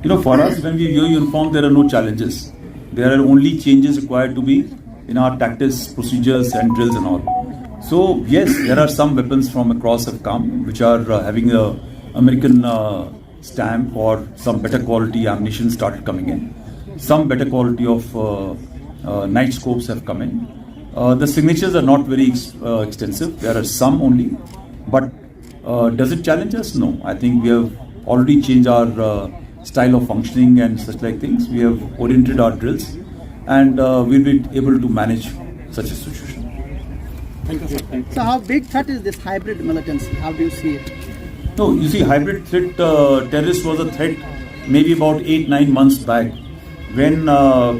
For us, when we wear uniform, there are no challenges. There are only changes required to be in our tactics, procedures, and drills and all. So yes, there are some weapons from across have come, which are having a American stamp, or some better quality ammunition started coming in. Some better quality of night scopes have come in. The signatures are not very extensive. There are some only, but does it challenge us? No. I think we have already changed our style of functioning and such like things. We have oriented our drills, and we'll be able to manage such a situation. Thank you, sir. So how big threat is this hybrid militancy? How do you see it? No, you see, hybrid threat, terrorist was a threat maybe about 8-9 months back, when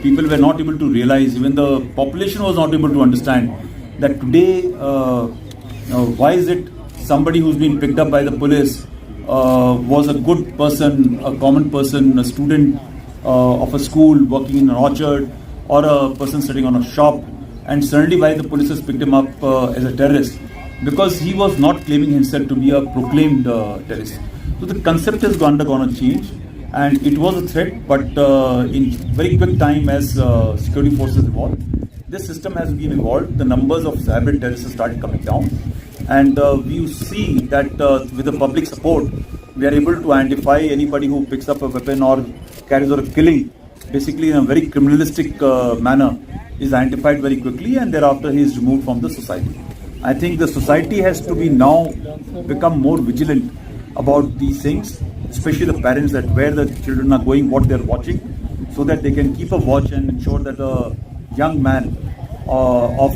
people were not able to realize, even the population was not able to understand that today, why is it somebody who's been picked up by the police was a good person, a common person, a student of a school working in an orchard, or a person sitting on a shop, and suddenly why the police has picked him up as a terrorist? Because he was not claiming himself to be a proclaimed terrorist. So the concept has undergone a change, and it was a threat, but in very quick time, as security forces evolved, this system has been evolved. The numbers of hybrid terrorists have started coming down, and we see that with the public support, we are able to identify anybody who picks up a weapon or carries out a killing, basically in a very criminalistic manner, is identified very quickly, and thereafter he is removed from the society. I think the society has to be now become more vigilant about these things, especially the parents, that where the children are going, what they are watching, so that they can keep a watch and ensure that a young man of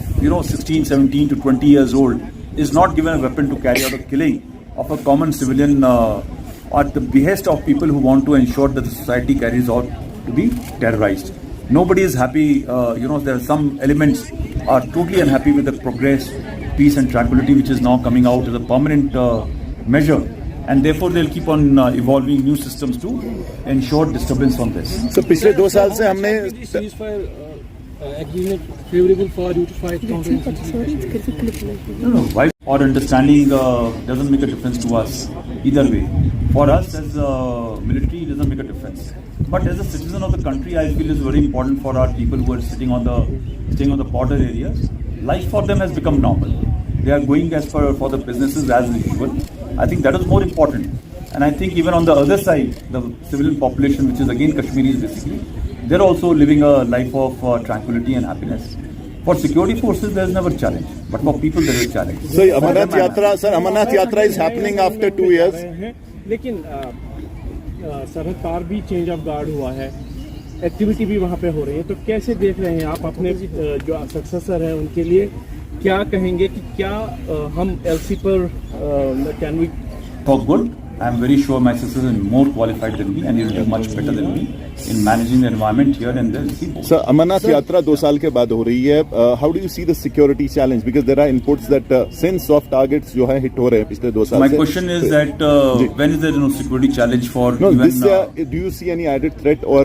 16, 17 to 20 years old is not given a weapon to carry out a killing of a common civilian at the behest of people who want to ensure that the society carries out to be terrorized. Nobody is happy. There are some elements are totally unhappy with the progress, peace and tranquility which is now coming out as a permanent measure, and therefore they'll keep on evolving new systems to ensure disturbance on this. So पिछले 2 साल से हमने agreement favorable for you to fight counter. No. Why or understanding doesn't make a difference to us either way. For us as military, it doesn't make a difference. But as a citizen of the country, I feel it's very important for our people who are staying on the border areas. Life for them has become normal. They are going as for the businesses as usual. I think that is more important. And I think even on the other side, the civilian population, which is again Kashmiris basically, they're also living a life of tranquility and happiness. For security forces, there is never a challenge. But for people, there is a challenge. So Amarnath Yatra is happening after 2 years. लेकिन सरहद पार भी change of guard हुआ है, activity भी वहाँ पे हो रही है, तो कैसे देख रहे हैं आप अपने जो सक्सेसर हैं उनके लिए क्या कहेंगे कि क्या हम एलसी पर can we talk good? I am very sure my successor is more qualified than me, and he will do much better than me in managing the environment here and there. So Amarnath Yatra 2 साल के बाद हो रही है. How do you see the security challenge? Because there are inputs that since soft targets जो है hit हो रहे हैं पिछले 2 साल My से. question is that when is there no security challenge for No, even? this do you see any added threat or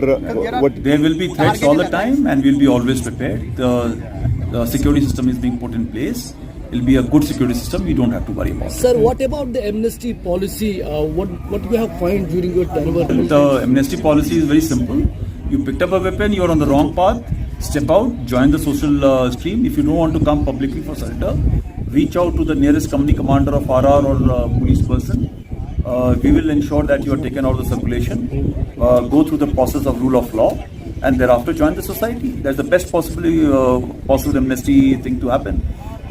what? There will be threats all the time, and we'll be always prepared. The security system is being put in place. It'll be a good security system. We don't have to worry about it. Sir, what about the amnesty policy? What you have found during your tenure? The amnesty policy is very simple. You picked up a weapon, you're on the wrong path, step out, join the social stream. If you don't want to come publicly for surrender, reach out to the nearest company commander of RR or police person. We will ensure that you are taken out of the circulation, go through the process of rule of law, and thereafter join the society. That's the best possible amnesty thing to happen.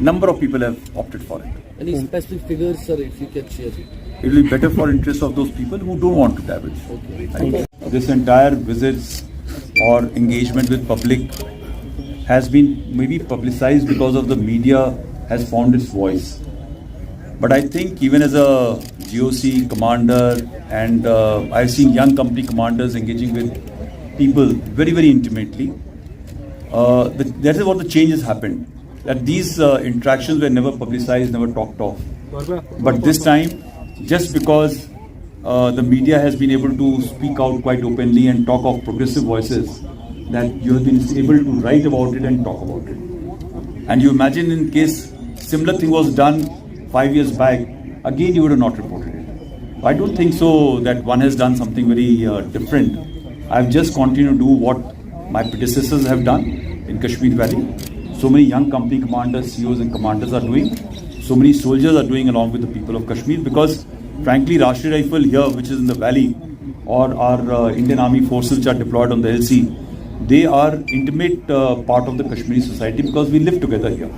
Number of people have opted for it. Any specific figures, sir, if you can share? It will be better for interest of those people who don't want to damage. Okay. Right? This entire visits or engagement with public has been maybe publicized because of the media has found its voice. But I think even as a GOC commander, and I've seen young company commanders engaging with people very, very intimately, that is what the change has happened. That these interactions were never publicized, never talked of. But this time, just because the media has been able to speak out quite openly and talk of progressive voices, that you have been able to write about it and talk about it. And you imagine in case similar thing was done 5 years back, again you would have not reported it. I don't think so that one has done something very different. I've just continued to do what my predecessors have done in Kashmir Valley. So many young company commanders, CEOs and commanders are doing. So many soldiers are doing along with the people of Kashmir, because frankly Rashtriya Rifle here, which is in the valley, or our Indian Army forces which are deployed on the LC, they are intimate part of the Kashmiri society, because we live together here.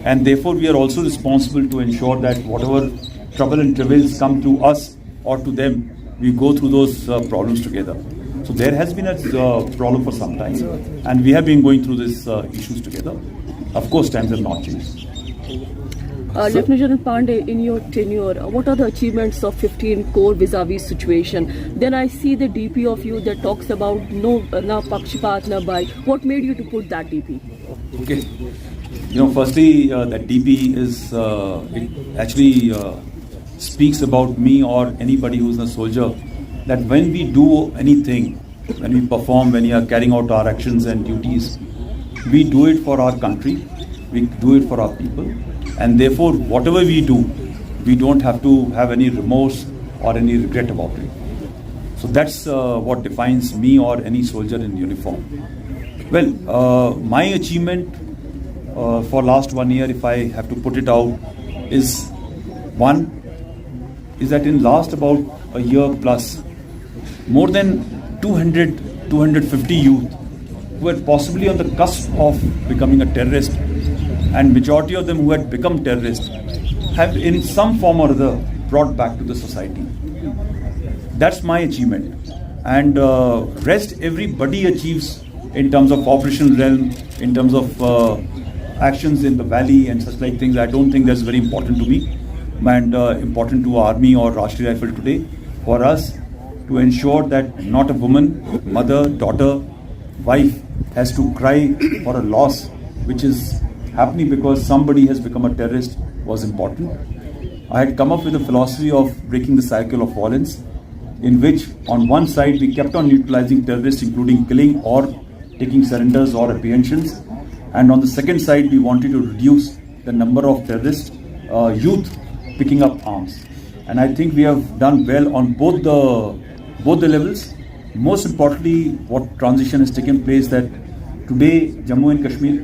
And therefore we are also responsible to ensure that whatever trouble and travails come to us or to them, we go through those problems together. So there has been a problem for some time, and we have been going through these issues together. Of course, times have not changed. Lieutenant General Panday, in your tenure, what are the achievements of 15 core vis-a-vis situation? Then I see the DP of you that talks about no na pakshipat na bhai. What made you to put that DP? Okay. Firstly, that DP is, it actually speaks about me or anybody who's a soldier, that when we do anything, when we perform, when we are carrying out our actions and duties, we do it for our country, we do it for our people, and therefore whatever we do, we don't have to have any remorse or any regret about it. So that's what defines me or any soldier in uniform. Well, my achievement for last 1 year, if I have to put it out, is that in last about a year plus, more than 250 youth who were possibly on the cusp of becoming a terrorist, and majority of them who had become terrorists, have in some form or other brought back to the society. That's my achievement. And rest everybody achieves in terms of operational realm, in terms of actions in the valley and such like things. I don't think that's very important to me and important to Army or Rashtriya Rifle today, for us to ensure that not a woman, mother, daughter, wife has to cry for a loss which is happening because somebody has become a terrorist was important. I had come up with a philosophy of breaking the cycle of violence, in which on one side we kept on neutralizing terrorists, including killing or taking surrenders or apprehensions, and on the second side we wanted to reduce the number of terrorists, youth picking up arms. And I think we have done well on both the levels. Most importantly, what transition has taken place, that today Jammu and Kashmir